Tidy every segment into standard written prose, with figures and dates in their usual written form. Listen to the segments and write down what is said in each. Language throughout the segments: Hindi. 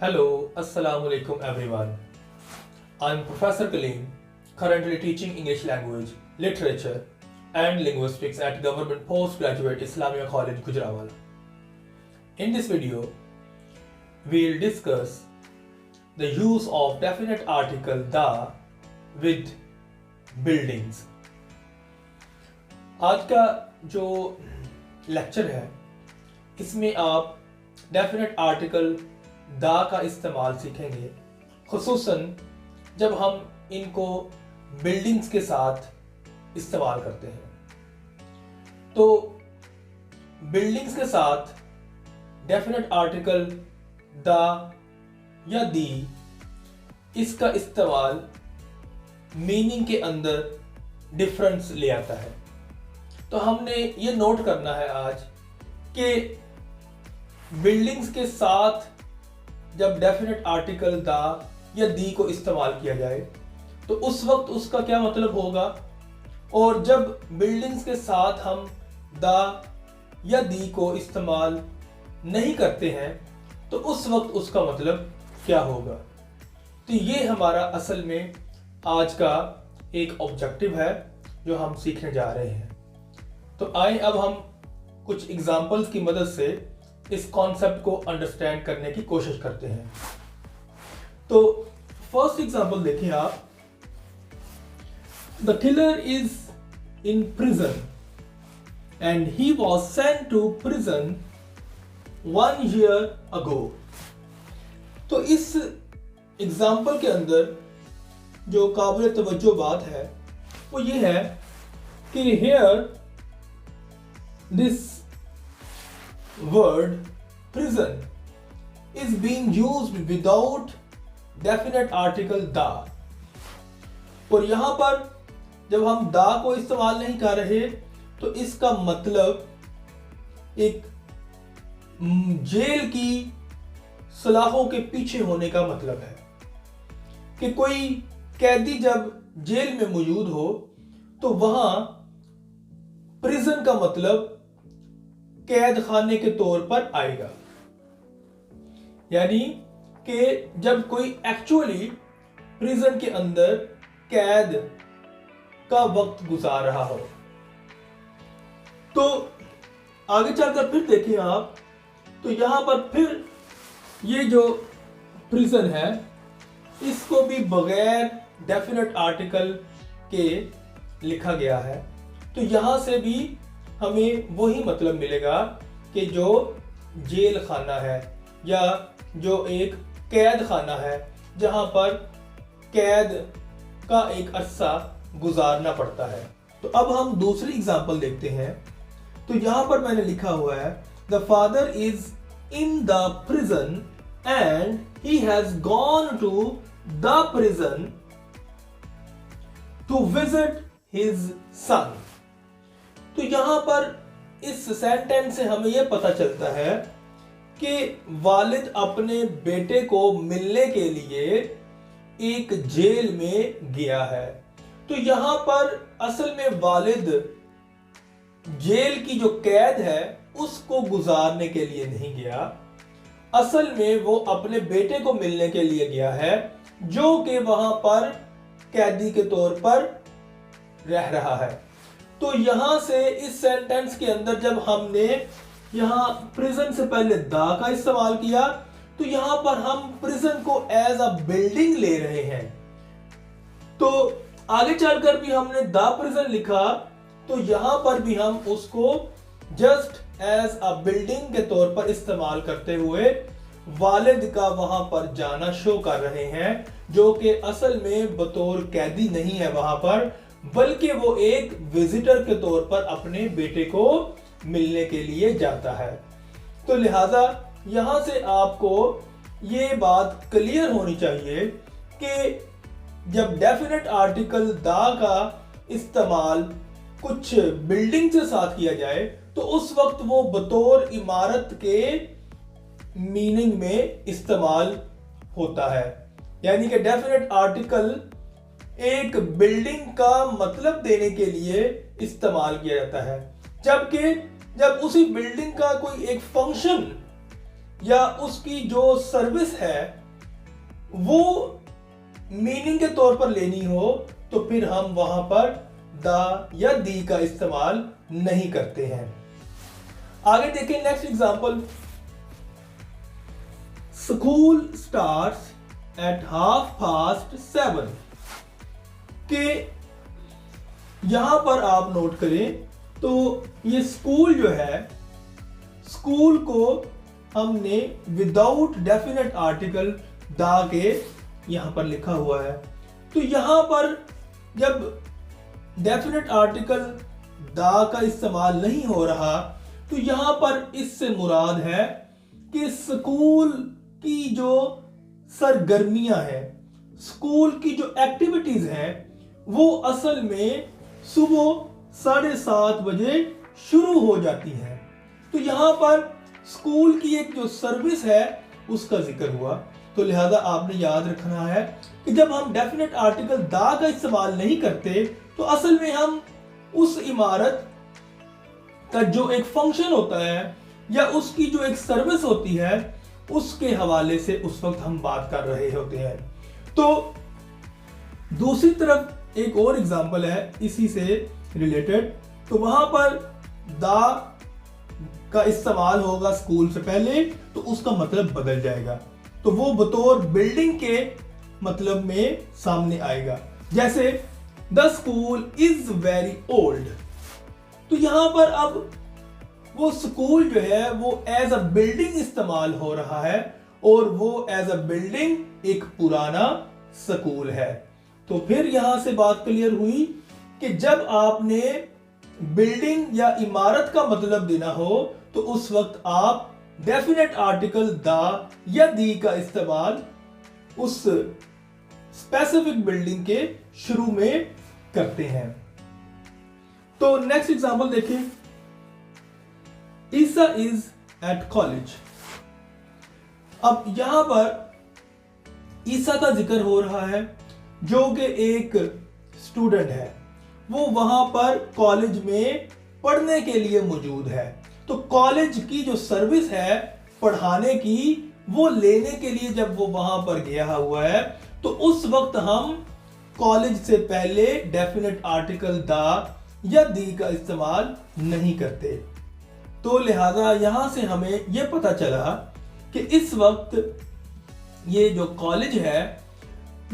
Hello, Assalamu alaikum everyone. I'm Professor Kaleem, currently teaching English language, literature, and linguistics at Government Postgraduate Islamia College, Gujranwala. In this video, we'll discuss the use of definite article the with buildings. आज का जो लेक्चर है इसमें आप डेफिनेट आर्टिकल दा का इस्तेमाल सीखेंगे, खुसूसन जब हम इनको बिल्डिंग्स के साथ इस्तेमाल करते हैं। तो बिल्डिंग्स के साथ डेफिनेट आर्टिकल द या दी, इसका इस्तेमाल मीनिंग के अंदर डिफरेंस ले आता है। तो हमने ये नोट करना है आज कि बिल्डिंग्स के साथ जब डेफिनेट आर्टिकल द या दी को इस्तेमाल किया जाए तो उस वक्त उसका क्या मतलब होगा, और जब बिल्डिंग्स के साथ हम द या दी को इस्तेमाल नहीं करते हैं तो उस वक्त उसका मतलब क्या होगा। तो ये हमारा असल में आज का एक ऑब्जेक्टिव है जो हम सीखने जा रहे हैं। तो आइए अब हम कुछ एग्जाम्पल्स की मदद से इस कॉन्सेप्ट को अंडरस्टैंड करने की कोशिश करते हैं। तो फर्स्ट एग्जांपल देखिए आप। The killer is in prison and he was sent to prison 1 year ago। तो इस एग्जांपल के अंदर जो काबिल तवज्जो बात है वो ये है कि here this word prison is being used without definite article the। और यहां पर जब हम दा को इस्तेमाल नहीं कर रहे तो इसका मतलब एक जेल की सलाखों के पीछे होने का मतलब है कि कोई कैदी जब जेल में मौजूद हो तो वहां प्रिजन का मतलब कैद खाने के तौर पर आएगा। यानी कि जब कोई एक्चुअली प्रिजन के अंदर कैद का वक्त गुजार रहा हो। तो आगे चलकर फिर देखें आप, तो यहां पर फिर ये जो प्रिजन है इसको भी बगैर डेफिनेट आर्टिकल के लिखा गया है। तो यहां से भी हमें वही मतलब मिलेगा कि जो जेल खाना है या जो एक कैद खाना है जहां पर कैद का एक अरसा गुजारना पड़ता है। तो अब हम दूसरी एग्जांपल देखते हैं। तो यहां पर मैंने लिखा हुआ है the father is in the prison and he has gone to the prison to visit his son. तो यहां पर इस सेंटेंस से हमें यह पता चलता है कि वालिद अपने बेटे को मिलने के लिए एक जेल में गया है। तो यहां पर असल में वालिद जेल की जो कैद है उसको गुजारने के लिए नहीं गया, असल में वो अपने बेटे को मिलने के लिए गया है जो कि वहां पर कैदी के तौर पर रह रहा है। तो यहां से इस सेंटेंस के अंदर जब हमने यहां प्रिजन से पहले दा का इस्तेमाल किया तो यहां पर हम प्रिजन को एज अ बिल्डिंग ले रहे हैं। तो आगे चलकर भी हमने द प्रिजन लिखा तो यहां पर भी हम उसको जस्ट एज अ बिल्डिंग के तौर पर इस्तेमाल करते हुए वालिद का वहां पर जाना शो कर रहे हैं जो कि असल में बतौर कैदी नहीं है वहां पर, बल्कि वो एक विजिटर के तौर पर अपने बेटे को मिलने के लिए जाता है। तो लिहाजा यहां से आपको ये बात क्लियर होनी चाहिए कि जब डेफिनेट आर्टिकल दा का इस्तेमाल कुछ बिल्डिंग के साथ किया जाए तो उस वक्त वो बतौर इमारत के मीनिंग में इस्तेमाल होता है। यानी कि डेफिनेट आर्टिकल एक बिल्डिंग का मतलब देने के लिए इस्तेमाल किया जाता है, जबकि जब उसी बिल्डिंग का कोई एक फंक्शन या उसकी जो सर्विस है वो मीनिंग के तौर पर लेनी हो तो फिर हम वहां पर द या दी का इस्तेमाल नहीं करते हैं। आगे देखें next example, school starts at 7:30 के यहां पर आप नोट करें तो ये स्कूल जो है, स्कूल को हमने विदाउट डेफिनेट आर्टिकल दा के यहां पर लिखा हुआ है। तो यहां पर जब डेफिनेट आर्टिकल दा का इस्तेमाल नहीं हो रहा तो यहां पर इससे मुराद है कि स्कूल की जो सरगर्मियां हैं, स्कूल की जो एक्टिविटीज हैं, वो असल में सुबह 7:30 बजे शुरू हो जाती है। तो यहां पर स्कूल की एक जो सर्विस है उसका जिक्र हुआ। तो लिहाजा आपने याद रखना है कि जब हम डेफिनेट आर्टिकल दा का इस्तेमाल नहीं करते तो असल में हम उस इमारत का जो एक फंक्शन होता है या उसकी जो एक सर्विस होती है उसके हवाले से उस वक्त हम बात कर रहे होते हैं। तो दूसरी तरफ एक और एग्जांपल है इसी से रिलेटेड, तो वहां पर दा का इस्तेमाल होगा स्कूल से पहले तो उसका मतलब बदल जाएगा, तो वो बतौर बिल्डिंग के मतलब में सामने आएगा। जैसे the school is very old, तो यहां पर अब वो स्कूल जो है वो एज अ बिल्डिंग इस्तेमाल हो रहा है और वो एज अ बिल्डिंग एक पुराना स्कूल है। तो फिर यहां से बात क्लियर हुई कि जब आपने बिल्डिंग या इमारत का मतलब देना हो तो उस वक्त आप डेफिनेट आर्टिकल दा या दी का इस्तेमाल उस स्पेसिफिक बिल्डिंग के शुरू में करते हैं। तो नेक्स्ट एग्जांपल देखें, ईसा इज एट कॉलेज। अब यहां पर ईसा का जिक्र हो रहा है जो कि एक स्टूडेंट है, वो वहां पर कॉलेज में पढ़ने के लिए मौजूद है। तो कॉलेज की जो सर्विस है पढ़ाने की वो लेने के लिए जब वो वहां पर गया हुआ है तो उस वक्त हम कॉलेज से पहले डेफिनेट आर्टिकल दा या दी का इस्तेमाल नहीं करते। तो लिहाजा यहां से हमें यह पता चला कि इस वक्त ये जो कॉलेज है,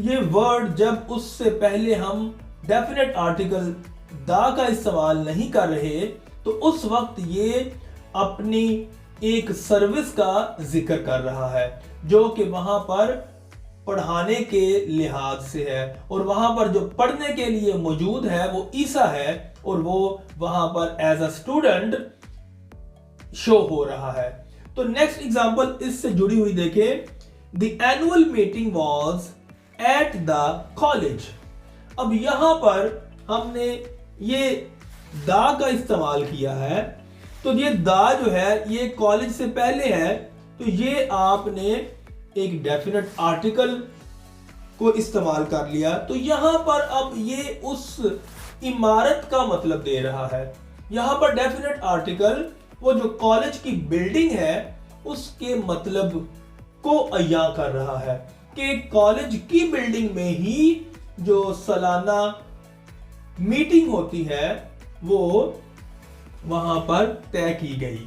ये वर्ड जब उससे पहले हम डेफिनेट आर्टिकल दा का इस्तेमाल नहीं कर रहे तो उस वक्त ये अपनी एक सर्विस का जिक्र कर रहा है जो कि वहां पर पढ़ाने के लिहाज से है और वहां पर जो पढ़ने के लिए मौजूद है वो ईसा है और वो वहां पर एज अ स्टूडेंट शो हो रहा है। तो नेक्स्ट एग्जांपल इससे जुड़ी हुई देखें, the annual meeting was at the college. अब यहां पर हमने ये दा का इस्तेमाल किया है, तो ये दा जो है ये कॉलेज से पहले है, तो ये आपने एक डेफिनेट आर्टिकल को इस्तेमाल कर लिया। तो यहां पर अब ये उस इमारत का मतलब दे रहा है। यहां पर डेफिनेट आर्टिकल वो जो कॉलेज की बिल्डिंग है उसके मतलब को अया कर रहा है कि कॉलेज की बिल्डिंग में ही जो सालाना मीटिंग होती है वो वहां पर तय की गई,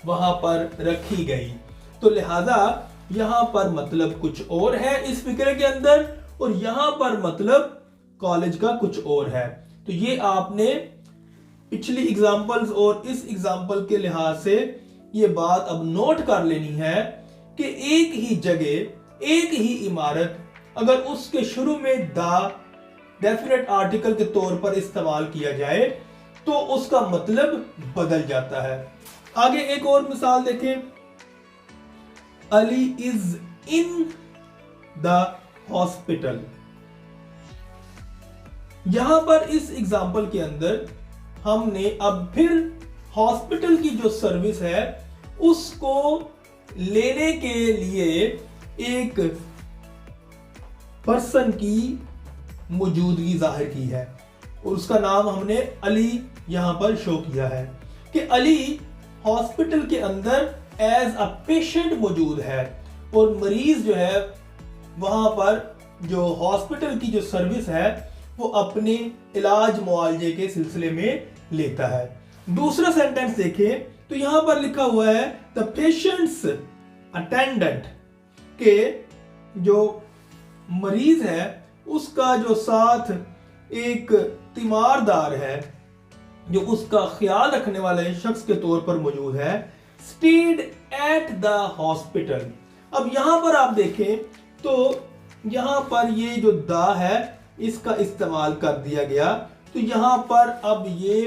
वहां पर रखी गई। तो लिहाजा यहां पर मतलब कुछ और है इस फिक्रे के अंदर और यहां पर मतलब कॉलेज का कुछ और है। तो ये आपने पिछली एग्जांपल्स और इस एग्जांपल के लिहाज से ये बात अब नोट कर लेनी है कि एक ही जगह एक ही इमारत अगर उसके शुरू में दा डेफिनेट आर्टिकल के तौर पर इस्तेमाल किया जाए तो उसका मतलब बदल जाता है। आगे एक और मिसाल देखें, Ali is in the hospital. यहां पर इस एग्जांपल के अंदर हमने अब फिर हॉस्पिटल की जो सर्विस है उसको लेने के लिए एक पर्सन की मौजूदगी जाहिर की है और उसका नाम हमने अली यहां पर शो किया है कि अली हॉस्पिटल के अंदर एज अ पेशेंट मौजूद है और मरीज जो है वहां पर जो हॉस्पिटल की जो सर्विस है वो अपने इलाज मुआवजे के सिलसिले में लेता है। दूसरा सेंटेंस देखें तो यहां पर लिखा हुआ है द पेशेंट्स अटेंडेंट के जो मरीज है उसका जो साथ एक तीमारदार है जो उसका ख्याल रखने वाले शख्स के तौर पर मौजूद है, स्टेड एट द हॉस्पिटल। अब यहां पर आप देखें तो यहां पर ये जो द है इसका इस्तेमाल कर दिया गया, तो यहां पर अब ये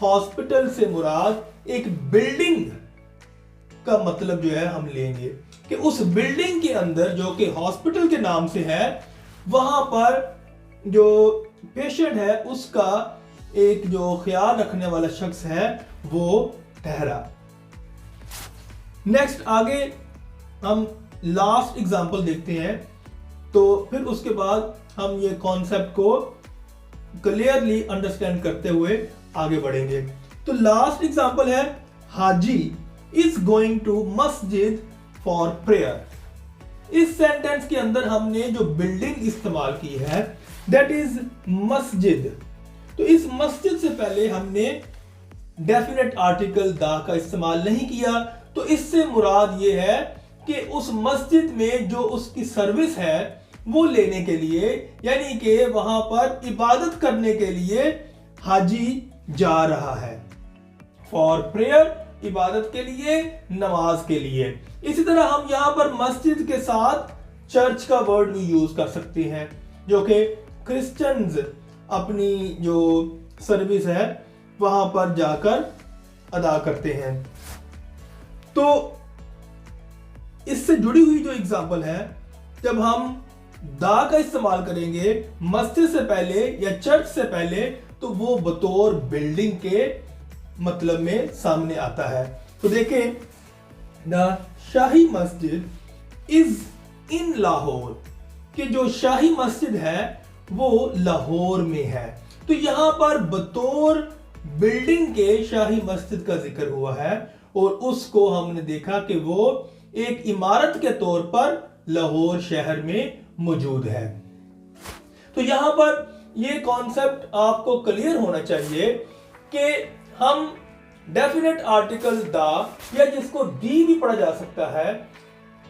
हॉस्पिटल से मुराद एक बिल्डिंग का मतलब जो है हम लेंगे कि उस बिल्डिंग के अंदर जो कि हॉस्पिटल के नाम से है वहां पर जो पेशेंट है उसका एक जो ख्याल रखने वाला शख्स है वो ठहरा। नेक्स्ट आगे हम लास्ट एग्जांपल देखते हैं, तो फिर उसके बाद हम ये कॉन्सेप्ट को क्लियरली अंडरस्टैंड करते हुए आगे बढ़ेंगे। तो लास्ट एग्जांपल है हाजी इज गोइंग टू मस्जिद फॉर प्रेयर। इस सेंटेंस के अंदर हमने जो बिल्डिंग इस्तेमाल की है दैट इज मस्जिद। तो इस मस्जिद से पहले हमने डेफिनेट आर्टिकल दा का इस्तेमाल नहीं किया, तो इससे मुराद ये है कि उस मस्जिद में जो उसकी सर्विस है वो लेने के लिए, यानी कि वहां पर इबादत करने के लिए हाजी जा रहा है। फॉर प्रेयर इबादत के लिए, नमाज के लिए। इसी तरह हम यहां पर मस्जिद के साथ चर्च का वर्ड भी यूज कर सकते हैं जो कि क्रिश्चियंस अपनी जो सर्विस है वहां पर जाकर अदा करते हैं। तो इससे जुड़ी हुई जो एग्जांपल है जब हम दा का इस्तेमाल करेंगे मस्जिद से पहले या चर्च से पहले तो वो बतौर बिल्डिंग के मतलब में सामने आता है। तो देखें द शाही मस्जिद इज इन लाहौर, कि जो शाही मस्जिद है वो लाहौर में है। तो यहां पर बतौर बिल्डिंग के शाही मस्जिद का जिक्र हुआ है और उसको हमने देखा कि वो एक इमारत के तौर पर लाहौर शहर में मौजूद है। तो यहां पर ये कॉन्सेप्ट आपको क्लियर होना चाहिए कि हम डेफिनेट आर्टिकल दा या जिसको दी भी पढ़ा जा सकता है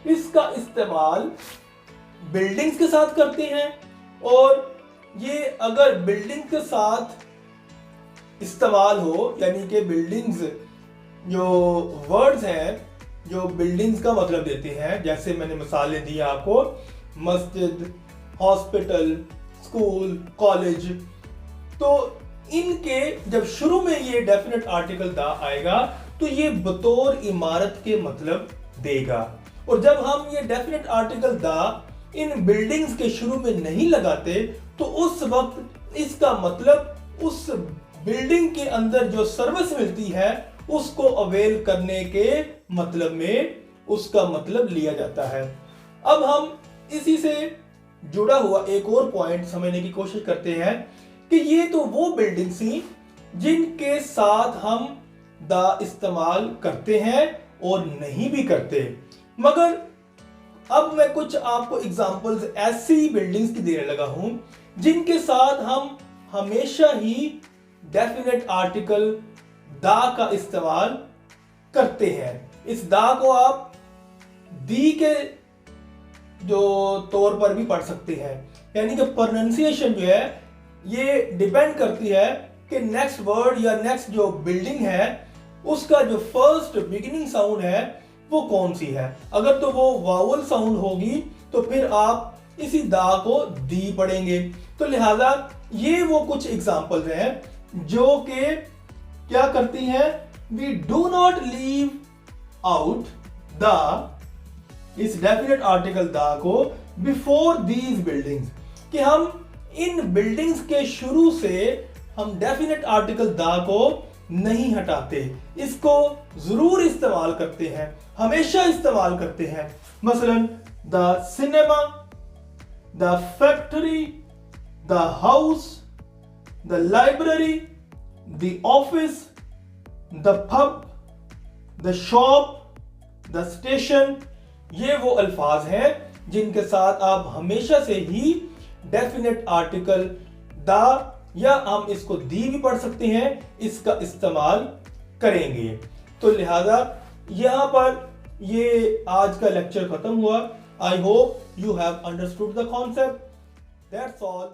इसका इस्तेमाल बिल्डिंग्स के साथ करते हैं, और ये अगर बिल्डिंग के साथ इस्तेमाल हो यानी कि बिल्डिंग्स जो वर्ड्स हैं जो बिल्डिंग्स का मतलब देते हैं, जैसे मैंने मिसालें दी आपको मस्जिद, हॉस्पिटल, स्कूल, कॉलेज, तो इनके जब शुरू में ये डेफिनेट आर्टिकल दा आएगा तो ये बतौर इमारत के मतलब देगा, और जब हम ये डेफिनेट आर्टिकल दा इन बिल्डिंग्स के शुरू में नहीं लगाते तो उस वक्त इसका मतलब उस बिल्डिंग के अंदर जो सर्विस मिलती है उसको अवेल करने के मतलब में उसका मतलब लिया जाता है। अब हम इसी से जुड़ा हुआ एक और पॉइंट समझने की कोशिश करते हैं कि ये तो वो बिल्डिंग थी जिनके साथ हम दा इस्तेमाल करते हैं और नहीं भी करते, मगर अब मैं कुछ आपको एग्जांपल्स ऐसी बिल्डिंग्स की देने लगा हूं जिनके साथ हम हमेशा ही डेफिनेट आर्टिकल दा का इस्तेमाल करते हैं। इस दा को आप दी के जो तौर पर भी पढ़ सकते हैं, यानी कि प्रोनाउंसिएशन जो है ये डिपेंड करती है कि नेक्स्ट वर्ड या नेक्स्ट जो बिल्डिंग है उसका जो फर्स्ट बिगिनिंग साउंड है वो कौन सी है। अगर तो वो वावल साउंड होगी तो फिर आप इसी दा को दी पढ़ेंगे। तो लिहाजा ये वो कुछ एग्जांपल्स हैं जो कि क्या करती हैं, we do not leave out the, इस डेफिनेट आर्टिकल दा को बिफोर दीज बिल्डिंग्स, कि हम इन बिल्डिंग्स के शुरू से हम डेफिनेट आर्टिकल दा को नहीं हटाते, इसको जरूर इस्तेमाल करते हैं, हमेशा इस्तेमाल करते हैं। मसलन the cinema, the factory, the house, the library, the office, the pub, the shop, the station, ये वो अल्फाज हैं जिनके साथ आप हमेशा से ही डेफिनेट आर्टिकल द, या हम इसको दी भी पढ़ सकते हैं, इसका इस्तेमाल करेंगे। तो लिहाजा यहां पर ये आज का लेक्चर खत्म हुआ। I hope you have understood the concept. That's all.